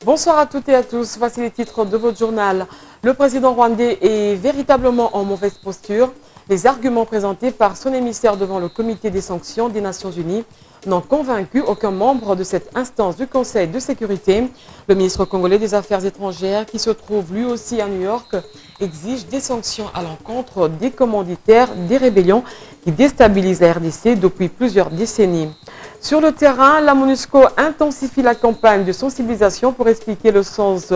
Bonsoir à toutes et à tous, voici les titres de votre journal. Le président rwandais est véritablement en mauvaise posture. Les arguments présentés par son émissaire devant le comité des sanctions des Nations Unies n'ont convaincu aucun membre de cette instance du Conseil de sécurité. Le ministre congolais des Affaires étrangères, qui se trouve lui aussi à New York, exige des sanctions à l'encontre des commanditaires des rébellions qui déstabilisent la RDC depuis plusieurs décennies. Sur le terrain, la MONUSCO intensifie la campagne de sensibilisation pour expliquer le sens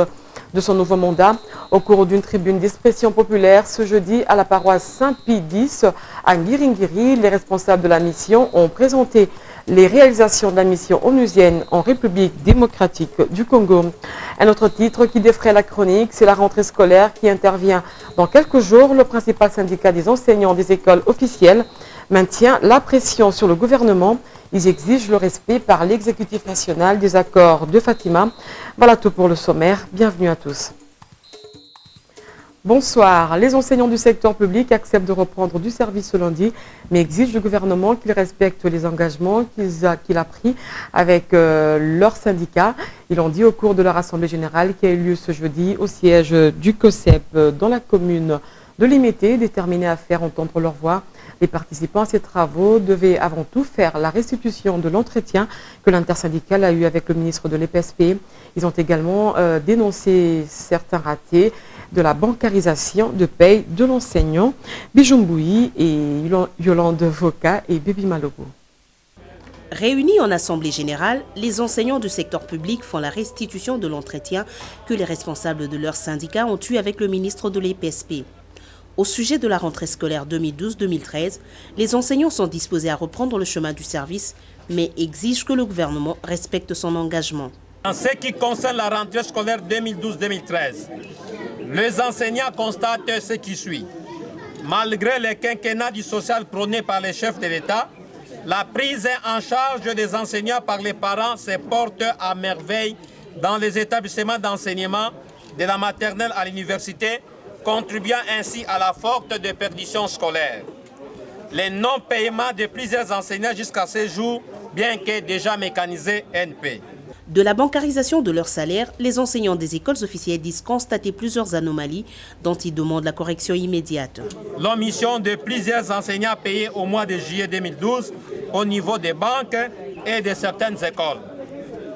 de son nouveau mandat. Au cours d'une tribune d'expression populaire ce jeudi à la paroisse Saint-Pie X à Ngiringiri, les responsables de la mission ont présenté les réalisations de la mission onusienne en République démocratique du Congo. Un autre titre qui défraie la chronique, c'est la rentrée scolaire qui intervient dans quelques jours. Le principal syndicat des enseignants des écoles officielles maintient la pression sur le gouvernement. Ils exigent le respect par l'exécutif national des accords de Fatima. Voilà tout pour le sommaire. Bienvenue à tous. Bonsoir. Les enseignants du secteur public acceptent de reprendre du service ce lundi, mais exigent du gouvernement qu'il respecte les engagements qu'il a pris avec leur syndicat. Ils l'ont dit au cours de leur assemblée générale qui a eu lieu ce jeudi au siège du COSEP dans la commune de Limité, déterminés à faire entendre leur voix. Les participants à ces travaux devaient avant tout faire la restitution de l'entretien que l'intersyndical a eu avec le ministre de l'EPSP. Ils ont également dénoncé certains ratés de la bancarisation de paye de l'enseignant Bijumboui et Yolande Voka et Bibi Malogo. Réunis en assemblée générale, les enseignants du secteur public font la restitution de l'entretien que les responsables de leur syndicat ont eu avec le ministre de l'EPSP. Au sujet de la rentrée scolaire 2012-2013, les enseignants sont disposés à reprendre le chemin du service, mais exigent que le gouvernement respecte son engagement. En ce qui concerne la rentrée scolaire 2012-2013, les enseignants constatent ce qui suit. Malgré le quinquennat du social prôné par les chefs de l'État, la prise en charge des enseignants par les parents se porte à merveille dans les établissements d'enseignement, de la maternelle à l'université, contribuant ainsi à la forte déperdition scolaire. Les non-paiements de plusieurs enseignants jusqu'à ce jour, bien que déjà mécanisés, NP. De la bancarisation de leur salaire, les enseignants des écoles officielles disent constater plusieurs anomalies dont ils demandent la correction immédiate. L'omission de plusieurs enseignants payés au mois de juillet 2012 au niveau des banques et de certaines écoles.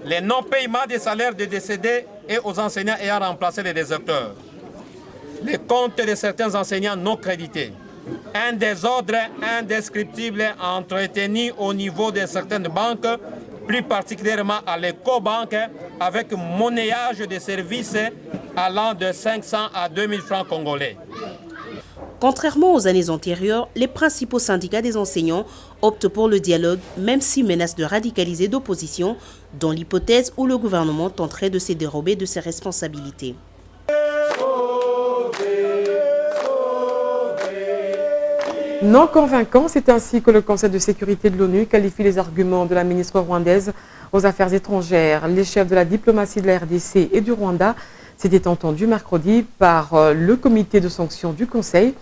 Les non-paiements des salaires des décédés et aux enseignants ayant remplacé les déserteurs. Les comptes de certains enseignants non crédités. Un désordre indescriptible entretenu au niveau de certaines banques, plus particulièrement à l'Ecobank, avec monnayage de services allant de 500 à 2000 francs congolais. Contrairement aux années antérieures, les principaux syndicats des enseignants optent pour le dialogue, même s'ils menacent de radicaliser d'opposition, dans l'hypothèse où le gouvernement tenterait de se dérober de ses responsabilités. Non convaincant, c'est ainsi que le Conseil de sécurité de l'ONU qualifie les arguments de la ministre rwandaise aux Affaires étrangères. Les chefs de la diplomatie de la RDC et du Rwanda s'étaient entendus mercredi par le comité de sanctions du Conseil,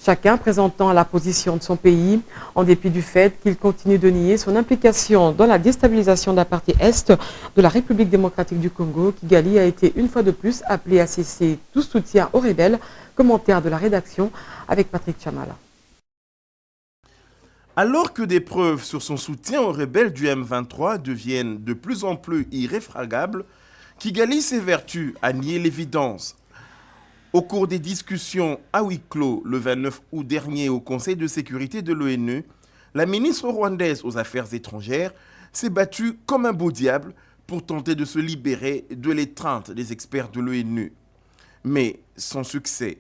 chacun présentant la position de son pays, en dépit du fait qu'il continue de nier son implication dans la déstabilisation de la partie est de la République démocratique du Congo. Kigali a été une fois de plus appelé à cesser tout soutien aux rebelles. Commentaire de la rédaction avec Patrick Chamala. Alors que des preuves sur son soutien aux rebelles du M23 deviennent de plus en plus irréfragables, Kigali s'évertue à nier l'évidence. Au cours des discussions à huis clos le 29 août dernier au Conseil de sécurité de l'ONU, la ministre rwandaise aux Affaires étrangères s'est battue comme un beau diable pour tenter de se libérer de l'étreinte des experts de l'ONU. Mais sans succès.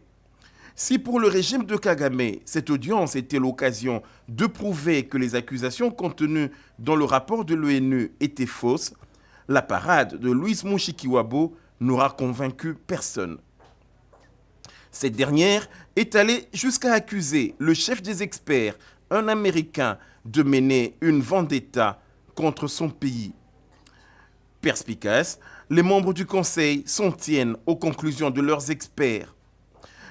Si pour le régime de Kagame, cette audience était l'occasion de prouver que les accusations contenues dans le rapport de l'ONU étaient fausses, la parade de Louis Mushikiwabo n'aura convaincu personne. Cette dernière est allée jusqu'à accuser le chef des experts, un Américain, de mener une vendetta contre son pays. Perspicace, les membres du Conseil s'en tiennent aux conclusions de leurs experts.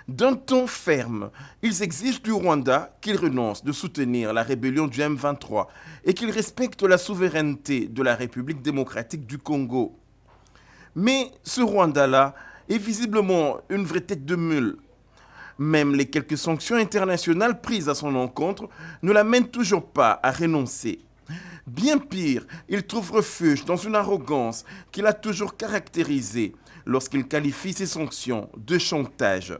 D'un ton ferme, ils exigent du Rwanda qu'il renonce de soutenir la rébellion du M23 et qu'il respecte la souveraineté de la République démocratique du Congo. Mais ce Rwanda-là est visiblement une vraie tête de mule. Même les quelques sanctions internationales prises à son encontre ne l'amènent toujours pas à renoncer. Bien pire, il trouve refuge dans une arrogance qu'il a toujours caractérisée lorsqu'il qualifie ces sanctions de chantage.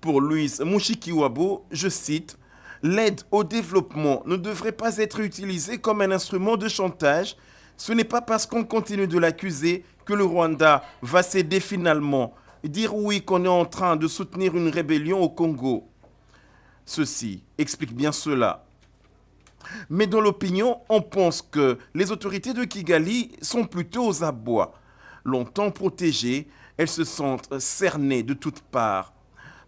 Pour Louise Mushikiwabo, je cite, « L'aide au développement ne devrait pas être utilisée comme un instrument de chantage. Ce n'est pas parce qu'on continue de l'accuser que le Rwanda va céder finalement. Dire oui qu'on est en train de soutenir une rébellion au Congo. » Ceci explique bien cela. Mais dans l'opinion, on pense que les autorités de Kigali sont plutôt aux abois. Longtemps protégées, elles se sentent cernées de toutes parts.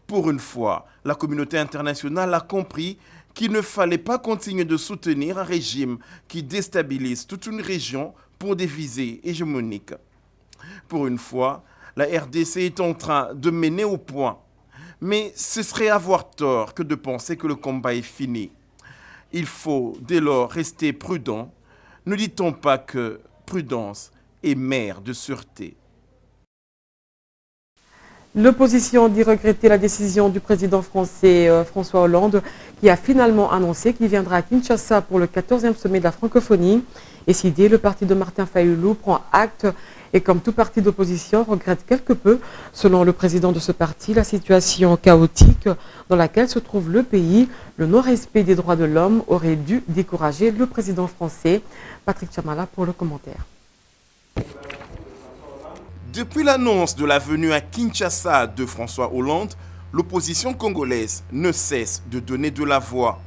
Pour une fois, la communauté internationale a compris qu'il ne fallait pas continuer de soutenir un régime qui déstabilise toute une région pour des visées hégémoniques. Pour une fois, la RDC est en train de mener au point. Mais ce serait avoir tort que de penser que le combat est fini. Il faut dès lors rester prudent. Ne dit-on pas que prudence est mère de sûreté? L'opposition dit regretter la décision du président français François Hollande qui a finalement annoncé qu'il viendra à Kinshasa pour le 14e sommet de la francophonie. Et cette idée, le parti de Martin Fayoulou prend acte et comme tout parti d'opposition regrette quelque peu, selon le président de ce parti, la situation chaotique dans laquelle se trouve le pays. Le non-respect des droits de l'homme aurait dû décourager le président français. Patrick Chamala pour le commentaire. Depuis l'annonce de la venue à Kinshasa de François Hollande, l'opposition congolaise ne cesse de donner de la voix.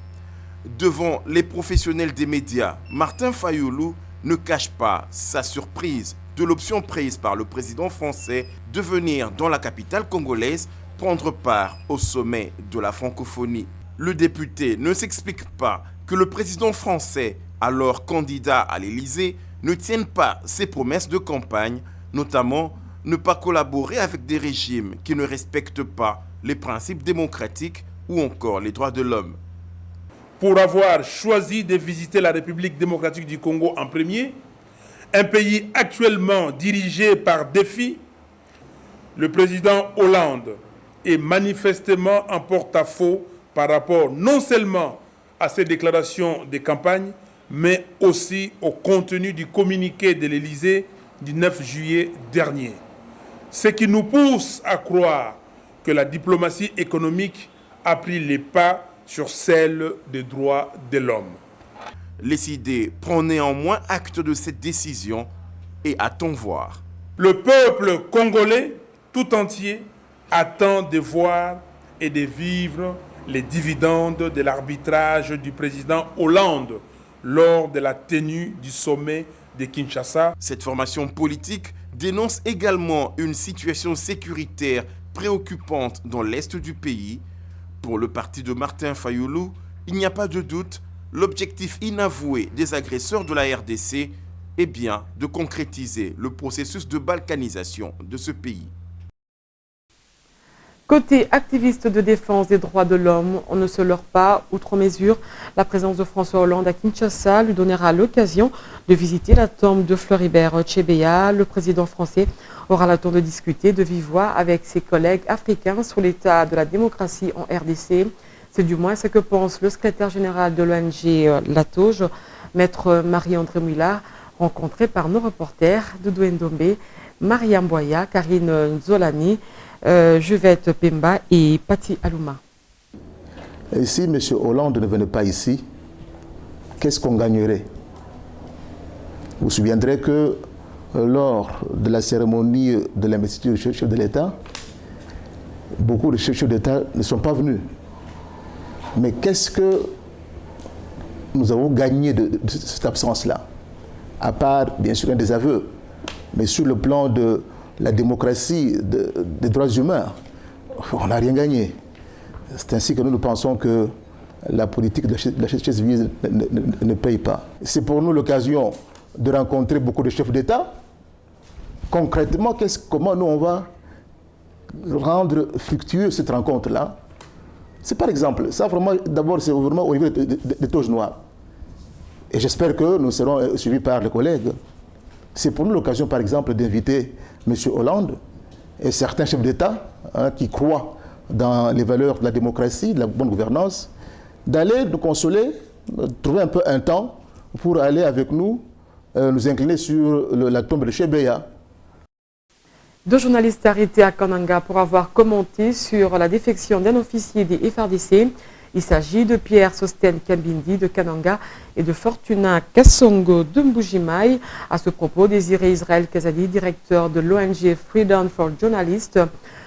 Devant les professionnels des médias, Martin Fayoulou ne cache pas sa surprise de l'option prise par le président français de venir dans la capitale congolaise prendre part au sommet de la francophonie. Le député ne s'explique pas que le président français, alors candidat à l'Élysée, ne tienne pas ses promesses de campagne, notamment ne pas collaborer avec des régimes qui ne respectent pas les principes démocratiques ou encore les droits de l'homme. Pour avoir choisi de visiter la République démocratique du Congo en premier, un pays actuellement dirigé par défi, le président Hollande est manifestement en porte-à-faux par rapport non seulement à ses déclarations de campagne, mais aussi au contenu du communiqué de l'Élysée du 9 juillet dernier. Ce qui nous pousse à croire que la diplomatie économique a pris les pas sur celle des droits de l'homme. L'ICD prend néanmoins acte de cette décision et attend voir. Le peuple congolais tout entier attend de voir et de vivre les dividendes de l'arbitrage du président Hollande lors de la tenue du sommet de Kinshasa. Cette formation politique dénonce également une situation sécuritaire préoccupante dans l'est du pays. Pour le parti de Martin Fayoulou, il n'y a pas de doute, l'objectif inavoué des agresseurs de la RDC est bien de concrétiser le processus de balkanisation de ce pays. Côté activiste de défense des droits de l'homme, on ne se leurre pas, outre mesure, la présence de François Hollande à Kinshasa lui donnera l'occasion de visiter la tombe de Floribert Chebeya. Le président français aura le temps de discuter de vive voix avec ses collègues africains sur l'état de la démocratie en RDC. C'est du moins ce que pense le secrétaire général de l'ONG Latauge, maître Marie-André Mouillard, rencontré par nos reporters de Douendombe, Mariam Boya, Karine Nzolani, Juvette Pemba et Pati Alouma. Et si M. Hollande ne venait pas ici, qu'est-ce qu'on gagnerait? Vous vous souviendrez que lors de la cérémonie de l'investiture du chef de l'État, beaucoup de chefs d'État ne sont pas venus. Mais qu'est-ce que nous avons gagné de cette absence-là? À part, bien sûr, un désaveu, mais sur le plan de la démocratie, des droits humains, on n'a rien gagné. C'est ainsi que nous pensons que la politique de la chaise vide ne paye pas. C'est pour nous l'occasion de rencontrer beaucoup de chefs d'État. Concrètement, comment nous on va rendre fructueuse cette rencontre-là? C'est par exemple, ça vraiment, d'abord c'est vraiment au niveau des toges noires. Et j'espère que nous serons suivis par les collègues C'est pour nous l'occasion, par exemple, d'inviter M. Hollande et certains chefs d'État qui croient dans les valeurs de la démocratie, de la bonne gouvernance, d'aller nous consoler, trouver un peu un temps pour aller avec nous nous incliner sur la tombe de Chebeya. 2 journalistes arrêtés à Kananga pour avoir commenté sur la défection d'un officier des FARDC. Il s'agit de Pierre Sosten Kambindi de Kananga et de Fortuna Kassongo de Mbujimaï. À ce propos, Désiré Israël Kazadi, directeur de l'ONG Freedom for Journalists,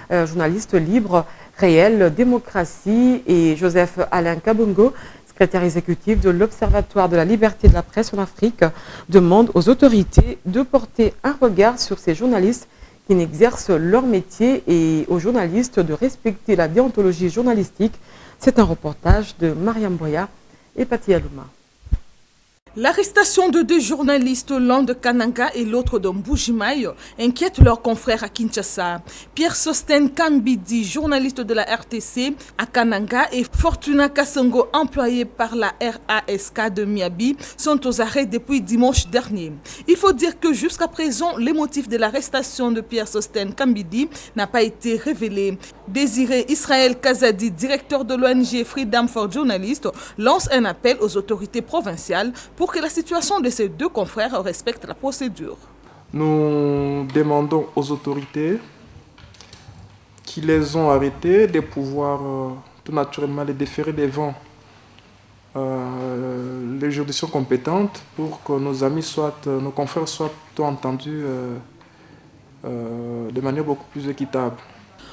journaliste libre, réel, démocratie, et Joseph Alain Kabongo, secrétaire exécutif de l'Observatoire de la liberté de la presse en Afrique, demandent aux autorités de porter un regard sur ces journalistes qui n'exercent leur métier et aux journalistes de respecter la déontologie journalistique. C'est un reportage de Mariam Boya et Pati Alouma. L'arrestation de 2 journalistes, l'un de Kananga et l'autre de Mbujimaï, inquiète leurs confrères à Kinshasa. Pierre Sosten Kambidi, journaliste de la RTC à Kananga, et Fortuna Kassongo, employé par la RASK de Miabi, sont aux arrêts depuis dimanche dernier. Il faut dire que jusqu'à présent, les motifs de l'arrestation de Pierre Sosten Kambidi n'a pas été révélé. Désiré Israël Kazadi, directeur de l'ONG Freedom for Journalists, lance un appel aux autorités provinciales pour que la situation de ces 2 confrères respecte la procédure. Nous demandons aux autorités qui les ont arrêtés de pouvoir tout naturellement les déférer devant les juridictions compétentes pour que nos confrères soient entendus de manière beaucoup plus équitable.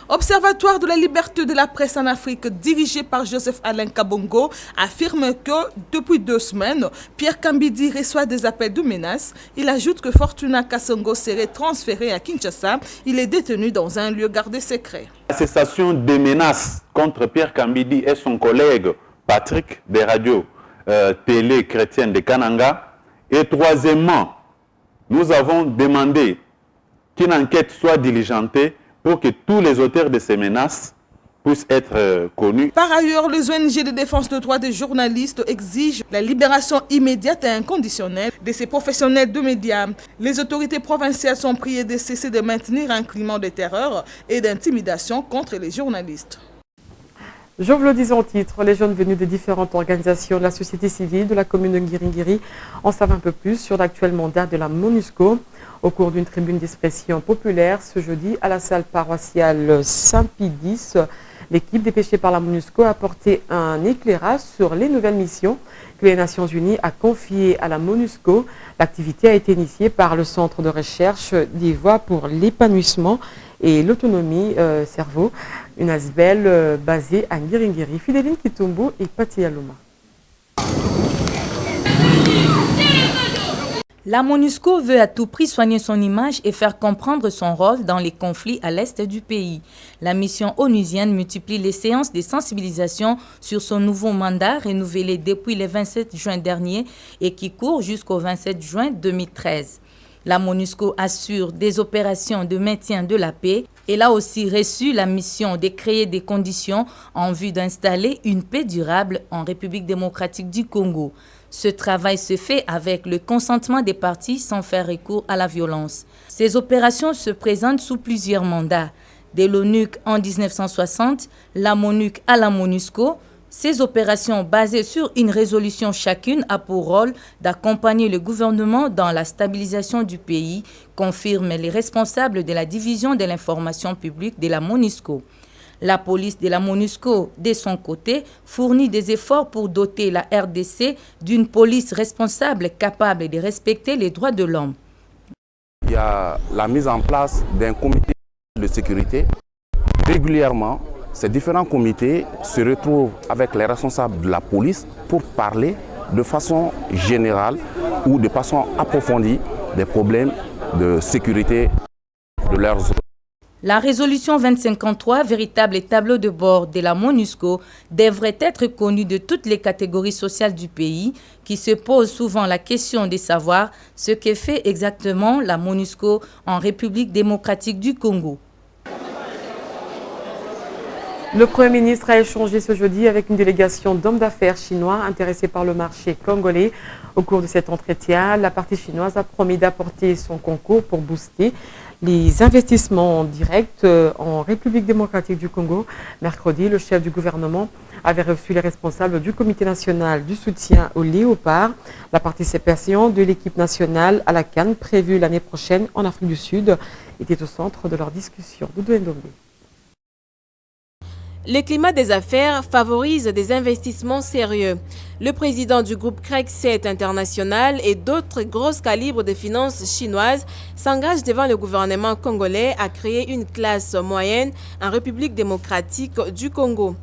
Observatoire de la liberté de la presse en Afrique, dirigé par Joseph Alain Kabongo, affirme que depuis 2 semaines, Pierre Kambidi reçoit des appels de menaces. Il ajoute que Fortuna Kassongo serait transféré à Kinshasa. Il est détenu dans un lieu gardé secret. La cessation des menaces contre Pierre Kambidi et son collègue Patrick des radios télé chrétiennes de Kananga. Et troisièmement, nous avons demandé qu'une enquête soit diligentée pour que tous les auteurs de ces menaces puissent être connus. Par ailleurs, les ONG de défense des droits des journalistes exigent la libération immédiate et inconditionnelle de ces professionnels de médias. Les autorités provinciales sont priées de cesser de maintenir un climat de terreur et d'intimidation contre les journalistes. Je vous le dis en titre, les jeunes venus de différentes organisations de la société civile de la commune de Ngiringiri en savent un peu plus sur l'actuel mandat de la MONUSCO. Au cours d'une tribune d'expression populaire ce jeudi à la salle paroissiale Saint-Pie-X, l'équipe dépêchée par la MONUSCO a apporté un éclairage sur les nouvelles missions que les Nations Unies a confiées à la MONUSCO. L'activité a été initiée par le Centre de recherche des voies pour l'épanouissement et l'autonomie cerveau, une ASBEL basée à Ngiringiri. Fidéline Kitumbu et Pati Alouma. La MONUSCO veut à tout prix soigner son image et faire comprendre son rôle dans les conflits à l'est du pays. La mission onusienne multiplie les séances de sensibilisation sur son nouveau mandat renouvelé depuis le 27 juin dernier et qui court jusqu'au 27 juin 2013. La MONUSCO assure des opérations de maintien de la paix. Elle a aussi reçu la mission de créer des conditions en vue d'installer une paix durable en République démocratique du Congo. Ce travail se fait avec le consentement des parties sans faire recours à la violence. Ces opérations se présentent sous plusieurs mandats. De l'ONUC en 1960, la MONUC à la MONUSCO. Ces opérations basées sur une résolution chacune a pour rôle d'accompagner le gouvernement dans la stabilisation du pays, confirment les responsables de la division de l'information publique de la MONUSCO. La police de la MONUSCO, de son côté, fournit des efforts pour doter la RDC d'une police responsable capable de respecter les droits de l'homme. Il y a la mise en place d'un comité de sécurité. Régulièrement, ces différents comités se retrouvent avec les responsables de la police pour parler de façon générale ou de façon approfondie des problèmes de sécurité de leurs zones. La résolution 2053, véritable tableau de bord de la MONUSCO, devrait être connue de toutes les catégories sociales du pays qui se posent souvent la question de savoir ce que fait exactement la MONUSCO en République démocratique du Congo. Le Premier ministre a échangé ce jeudi avec une délégation d'hommes d'affaires chinois intéressés par le marché congolais. Au cours de cet entretien, la partie chinoise a promis d'apporter son concours pour booster les investissements directs en République démocratique du Congo. Mercredi, le chef du gouvernement avait reçu les responsables du Comité national du soutien aux léopards. La participation de l'équipe nationale à la CAN prévue l'année prochaine en Afrique du Sud était au centre de leur discussion. Doudou Ndombe. Le climat des affaires favorise des investissements sérieux. Le président du groupe CREC 7 International et d'autres grosses calibres de finances chinoises s'engagent devant le gouvernement congolais à créer une classe moyenne en République démocratique du Congo.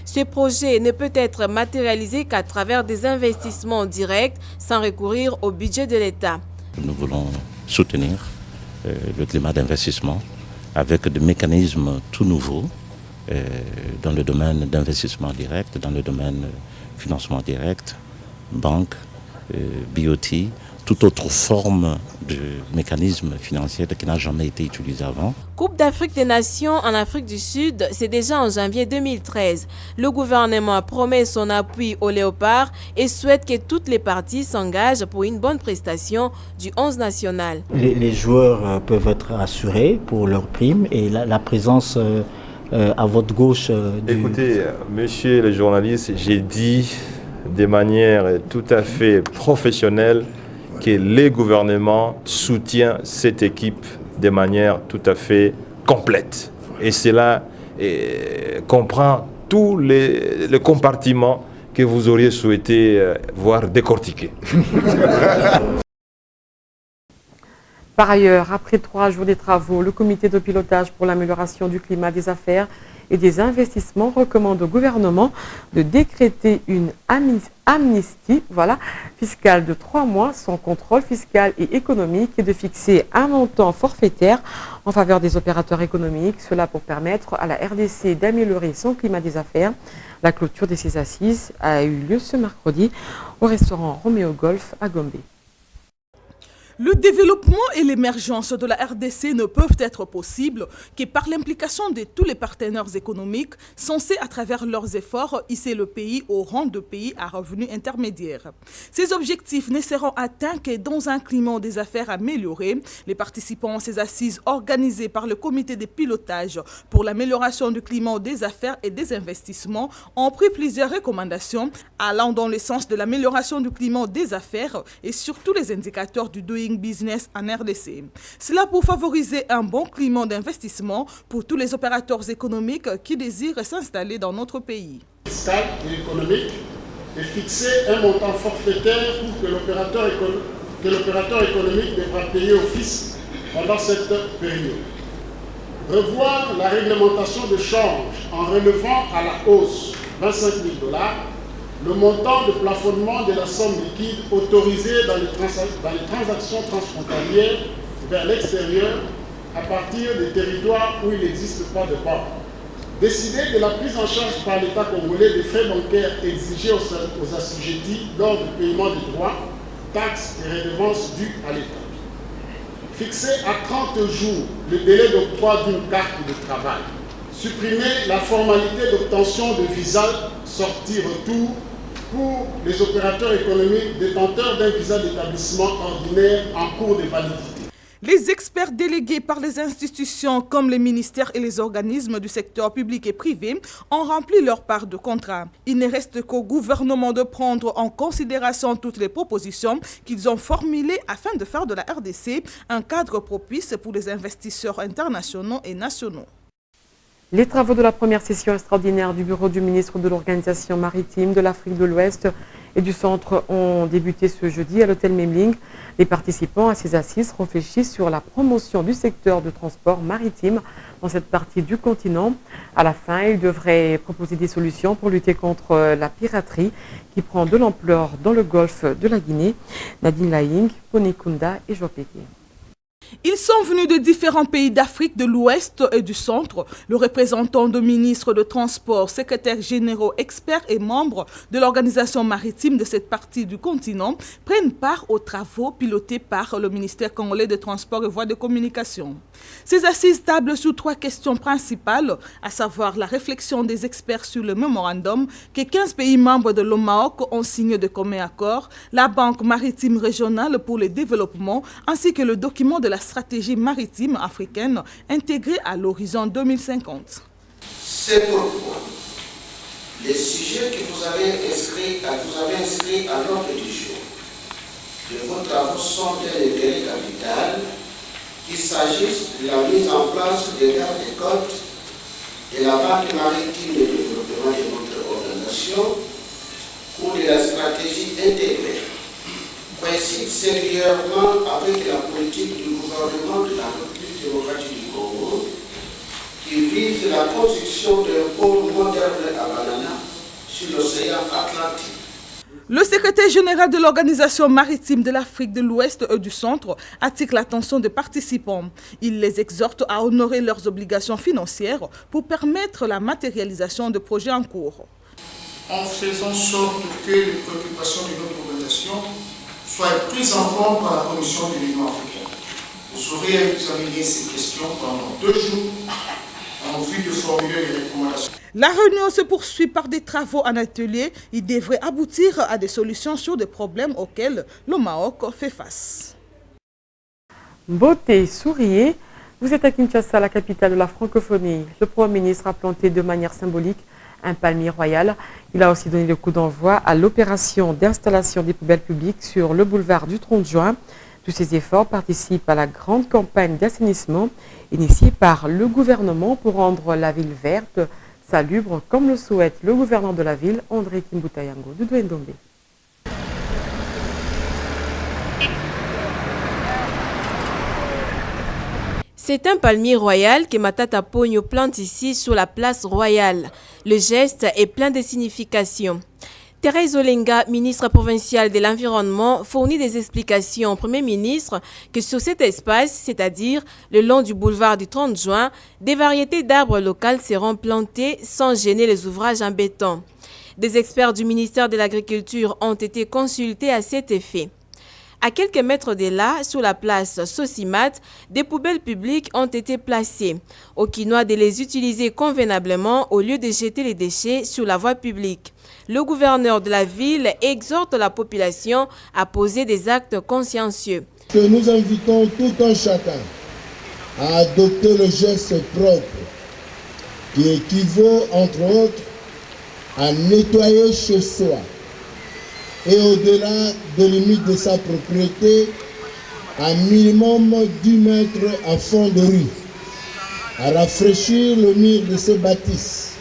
Ce projet ne peut être matérialisé qu'à travers des investissements directs sans recourir au budget de l'État. Nous voulons soutenir le climat d'investissement avec des mécanismes tout nouveaux dans le domaine d'investissement direct, dans le domaine financement direct, banque, BOT, toute autre forme de mécanisme financier qui n'a jamais été utilisé avant. Coupe d'Afrique des Nations en Afrique du Sud, c'est déjà en janvier 2013. Le gouvernement promet son appui aux léopards et souhaite que toutes les parties s'engagent pour une bonne prestation du 11 national. Les joueurs peuvent être assurés pour leur prime et la présence à votre gauche. Écoutez, monsieur le journaliste, j'ai dit de manière tout à fait professionnelle que le gouvernement soutient cette équipe de manière tout à fait complète. Et cela comprend tous les compartiments que vous auriez souhaité voir décortiqués. Par ailleurs, après 3 jours de travaux, le comité de pilotage pour l'amélioration du climat des affaires et des investissements recommande au gouvernement de décréter une amnistie fiscale de 3 mois sans contrôle fiscal et économique et de fixer un montant forfaitaire en faveur des opérateurs économiques. Cela pour permettre à la RDC d'améliorer son climat des affaires. La clôture de ces assises a eu lieu ce mercredi au restaurant Roméo Golf à Gombe. Le développement et l'émergence de la RDC ne peuvent être possibles que par l'implication de tous les partenaires économiques censés, à travers leurs efforts, hisser le pays au rang de pays à revenus intermédiaires. Ces objectifs ne seront atteints que dans un climat des affaires amélioré. Les participants à ces assises organisées par le comité de pilotage pour l'amélioration du climat des affaires et des investissements ont pris plusieurs recommandations allant dans le sens de l'amélioration du climat des affaires et surtout les indicateurs du doing business en RDC. Cela pour favoriser un bon climat d'investissement pour tous les opérateurs économiques qui désirent s'installer dans notre pays. Fiscal et économique et fixer un montant forfaitaire pour que l'opérateur économique devra payer au fisc pendant cette période. Revoir la réglementation de change en relevant à la hausse $25 000 le montant de plafonnement de la somme liquide autorisée dans les transactions transfrontalières vers l'extérieur à partir des territoires où il n'existe pas de banque. Décider de la prise en charge par l'État congolais des frais bancaires exigés aux assujettis lors du paiement des droits, taxes et redevances dues à l'État. Fixer à 30 jours le délai d'octroi d'une carte de travail. Supprimer la formalité d'obtention de visa sortie-retour pour les opérateurs économiques détenteurs d'un visa d'établissement ordinaire en cours de validité. Les experts délégués par les institutions comme les ministères et les organismes du secteur public et privé ont rempli leur part de contrat. Il ne reste qu'au gouvernement de prendre en considération toutes les propositions qu'ils ont formulées afin de faire de la RDC un cadre propice pour les investisseurs internationaux et nationaux. Les travaux de la première session extraordinaire du bureau du ministre de l'Organisation maritime de l'Afrique de l'Ouest et du Centre ont débuté ce jeudi à l'hôtel Memling. Les participants à ces assises réfléchissent sur la promotion du secteur de transport maritime dans cette partie du continent. À la fin, ils devraient proposer des solutions pour lutter contre la piraterie qui prend de l'ampleur dans le golfe de la Guinée. Nadine Laing, Ponikunda et Jopeke. Ils sont venus de différents pays d'Afrique de l'Ouest et du Centre. Le représentant de ministres de Transport, secrétaires généraux, experts et membres de l'organisation maritime de cette partie du continent prennent part aux travaux pilotés par le ministère congolais des Transports et Voies de communication. Ces assises tablent sur 3 questions principales, à savoir la réflexion des experts sur le mémorandum que 15 pays membres de l'OMAOC ont signé de commun accord, la Banque maritime régionale pour le développement ainsi que le document de la stratégie maritime africaine intégrée à l'horizon 2050. C'est pourquoi les sujets que vous avez inscrits à l'ordre du jour de vos travaux sont d'un intérêt capital, qu'il s'agisse de la mise en place des gardes-côtes de la Banque maritime de développement de notre organisation ou de la stratégie intégrée, coïncide sérieusement avec la politique du gouvernement de la République démocratique du Congo qui vise la construction d'un pôle moderne à Banana sur l'océan Atlantique. Le secrétaire général de l'Organisation maritime de l'Afrique de l'Ouest et du Centre attire l'attention des participants. Il les exhorte à honorer leurs obligations financières pour permettre la matérialisation de projets en cours. En faisant sorte que les préoccupations de notre organisation soient prises en compte par la Commission de l'Union africaine. Vous saurez examiner ces questions pendant 2 jours en vue de formuler les recommandations. La réunion se poursuit par des travaux en atelier. Il devrait aboutir à des solutions sur des problèmes auxquels le Maroc fait face. Beauté, souriez. Vous êtes à Kinshasa, la capitale de la francophonie. Le Premier ministre a planté de manière symbolique un palmier royal. Il a aussi donné le coup d'envoi à l'opération d'installation des poubelles publiques sur le boulevard du 30 juin. Tous ces efforts participent à la grande campagne d'assainissement initiée par le gouvernement pour rendre la ville verte, salubre, comme le souhaite le gouverneur de la ville, André Kimbutayango Doudou Ndombe. C'est un palmier royal que Matata Pogno plante ici sur la place royale. Le geste est plein de significations. Thérèse Olenga, ministre provinciale de l'Environnement, fournit des explications au Premier ministre que sur cet espace, c'est-à-dire le long du boulevard du 30 juin, des variétés d'arbres locaux seront plantées sans gêner les ouvrages en béton. Des experts du ministère de l'Agriculture ont été consultés à cet effet. À quelques mètres de là, sur la place Sosimat, des poubelles publiques ont été placées. Au Quinois de les utiliser convenablement au lieu de jeter les déchets sur la voie publique. Le gouverneur de la ville exhorte la population à poser des actes consciencieux. Que nous invitons tout un chacun à adopter le geste propre qui équivaut entre autres à nettoyer chez soi et au-delà des limites de sa propriété, un minimum d'1 mètre en fond de rue, à rafraîchir le mur de ses bâtisses,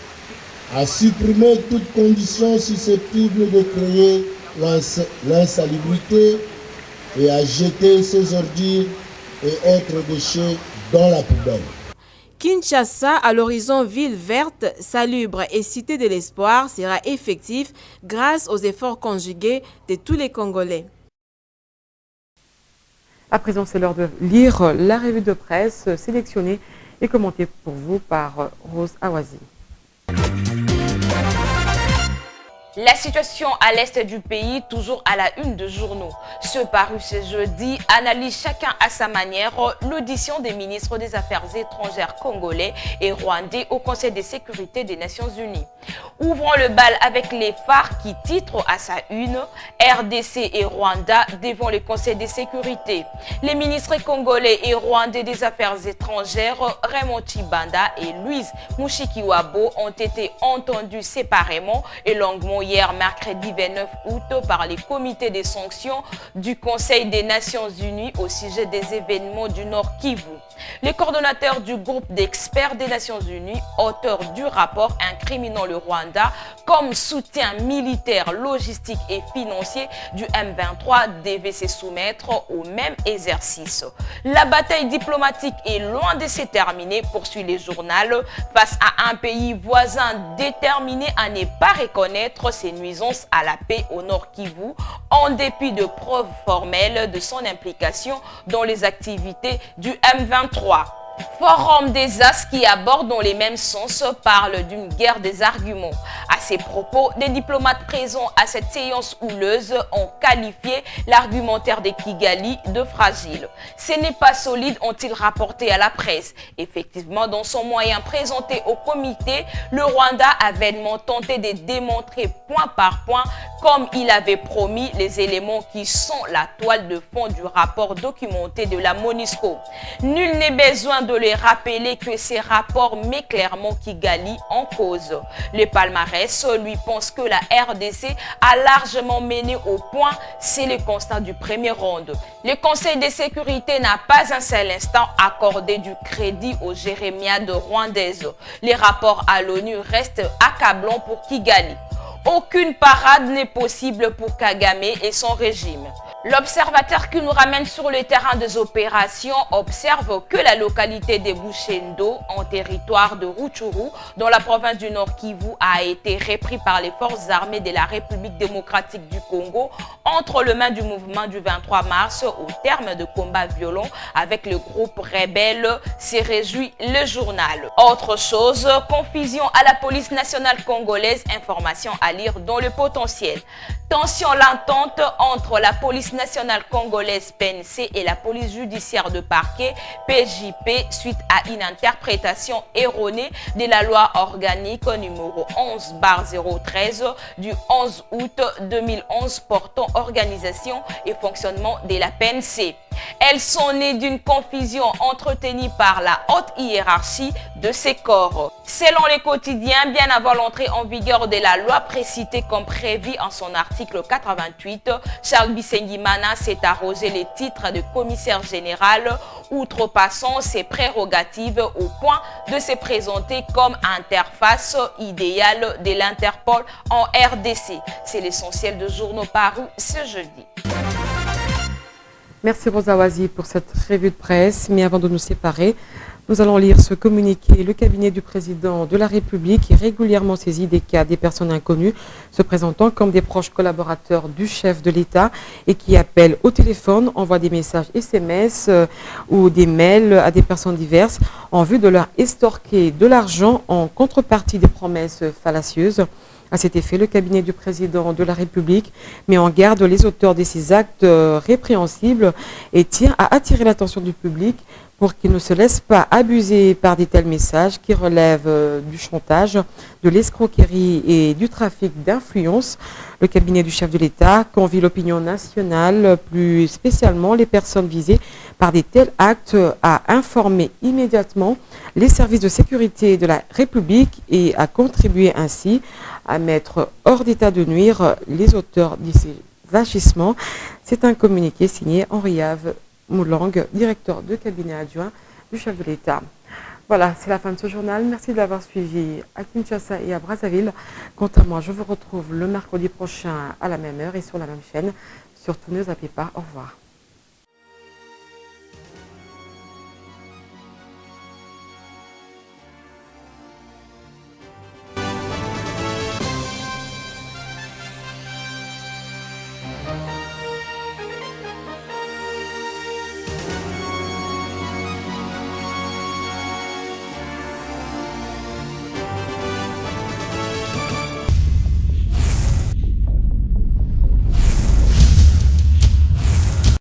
à supprimer toute condition susceptible de créer l'insalubrité et à jeter ses ordures et autres déchets dans la poubelle. Kinshasa, à l'horizon ville verte, salubre et cité de l'espoir, sera effectif grâce aux efforts conjugués de tous les Congolais. À présent, c'est l'heure de lire la revue de presse sélectionnée et commentée pour vous par Rose Awazi. La situation à l'est du pays, toujours à la une de journaux. Ce paru ce jeudi analyse chacun à sa manière l'audition des ministres des Affaires étrangères congolais et rwandais au Conseil de sécurité des Nations Unies. Ouvrons le bal avec les phares qui titrent à sa une RDC et Rwanda devant le Conseil de sécurité. Les ministres congolais et rwandais des Affaires étrangères, Raymond Chibanda et Louise Mushikiwabo, ont été entendus séparément et longuement hier mercredi 29 août par les comités des sanctions du Conseil des Nations Unies au sujet des événements du Nord Kivu. Le coordonnateur du groupe d'experts des Nations Unies, auteur du rapport incriminant le Rwanda comme soutien militaire, logistique et financier du M23 devait se soumettre au même exercice. La bataille diplomatique est loin de se terminer, poursuit le journal, face à un pays voisin déterminé à ne pas reconnaître ses nuisances à la paix au Nord Kivu, en dépit de preuves formelles de son implication dans les activités du M23. Forum des As qui aborde dans les mêmes sens parle d'une guerre des arguments. À ces propos, des diplomates présents à cette séance houleuse ont qualifié l'argumentaire de Kigali de fragile. Ce n'est pas solide, ont-ils rapporté à la presse. Effectivement, dans son moyen présenté au comité, le Rwanda a vainement tenté de démontrer point par point, comme il avait promis, les éléments qui sont la toile de fond du rapport documenté de la MONUSCO. Nul n'est besoin de les rappeler que ces rapports mettent clairement Kigali en cause. Le palmarès lui pense que la RDC a largement mené au point, c'est le constat du premier round. Le Conseil de sécurité n'a pas un seul instant accordé du crédit aux jérémiades rwandaises. Les rapports à l'ONU restent accablants pour Kigali. Aucune parade n'est possible pour Kagame et son régime. L'observateur qui nous ramène sur le terrain des opérations observe que la localité de Bushendo, en territoire de Rutshuru, dans la province du Nord Kivu, a été repris par les forces armées de la République démocratique du Congo entre les mains du mouvement du 23 mars au terme de combats violents avec le groupe rebelle, s'est réjoui le journal. Autre chose, confusion à la police nationale congolaise, information à lire dans le potentiel. Tension latente entre la police nationale congolaise PNC et la police judiciaire de parquet PJP suite à une interprétation erronée de la loi organique numéro 11/013 du 11 août 2011 portant organisation et fonctionnement de la PNC. Elles sont nées d'une confusion entretenue par la haute hiérarchie de ces corps. Selon les quotidiens, bien avant l'entrée en vigueur de la loi précitée comme prévu en son article 88, Charles Bisengimana s'est arrogé les titres de commissaire général, outrepassant ses prérogatives au point de se présenter comme interface idéale de l'Interpol en RDC. C'est l'essentiel de journaux parus ce jeudi. Merci Rosa Wazi pour cette revue de presse. Mais avant de nous séparer, nous allons lire ce communiqué. Le cabinet du président de la République est régulièrement saisi des cas des personnes inconnues se présentant comme des proches collaborateurs du chef de l'État et qui appellent au téléphone, envoient des messages SMS ou des mails à des personnes diverses en vue de leur extorquer de l'argent en contrepartie des promesses fallacieuses. À cet effet, le cabinet du président de la République met en garde les auteurs de ces actes répréhensibles et tient à attirer l'attention du public pour qu'ils ne se laissent pas abuser par de tels messages qui relèvent du chantage, de l'escroquerie et du trafic d'influence. Le cabinet du chef de l'État convie l'opinion nationale, plus spécialement les personnes visées par de tels actes, à informer immédiatement les services de sécurité de la République et à contribuer ainsi à mettre hors d'état de nuire les auteurs de ces agissements. C'est un communiqué signé Henri-Yves Moulang, directeur de cabinet adjoint du chef de l'État. Voilà, c'est la fin de ce journal. Merci de l'avoir suivi à Kinshasa et à Brazzaville. Quant à moi, je vous retrouve le mercredi prochain à la même heure et sur la même chaîne. Surtout, ne zappez pas. Au revoir.